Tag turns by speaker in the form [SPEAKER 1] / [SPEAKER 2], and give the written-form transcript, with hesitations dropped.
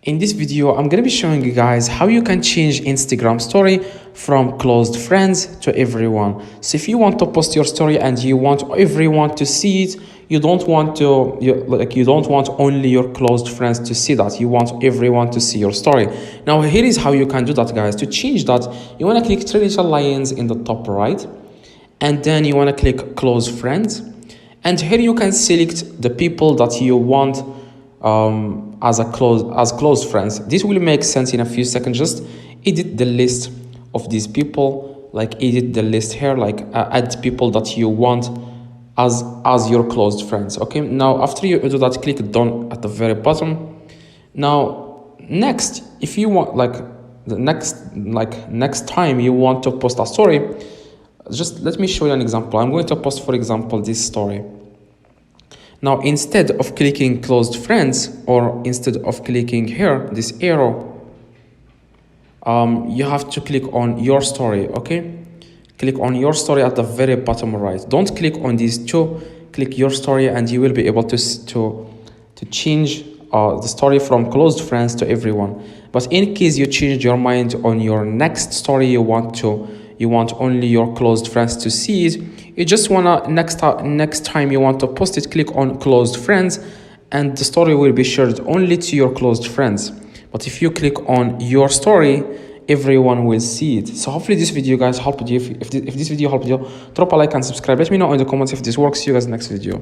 [SPEAKER 1] In this video, I'm going to be showing you guys how you can change Instagram story from closed friends to everyone. So if you want to post your story and you want everyone to see it, you don't want only your closed friends to see that. You want everyone to see your story. Now here is how you can do that, guys. To change that, you want to click three little lines in the top right, and then you want to click close friends, and here you can select the people that you want as close friends. This will make sense in a few seconds. Just edit the list of these people, like edit the list here, like add people that you want as your closed friends. Okay, now after you do that, click done at the very bottom. Now next, if you want next time you want to post a story, just let me show you an example. I'm going to post, for example, this story. Now, instead of clicking closed friends, or instead of clicking here, this arrow, you have to click on your story, okay? Click on your story at the very bottom right. Don't click on these two, click your story, and you will be able to change the story from closed friends to everyone. But in case you change your mind on your next story, you want only your closed friends to see it, you just wanna next time you want to post it, click on closed friends, and the story will be shared only to your closed friends. But if you click on your story, everyone will see it. So hopefully this video, guys, helped you. If this video helped you, drop a like and subscribe. Let me know in the comments if this works. See you guys next video.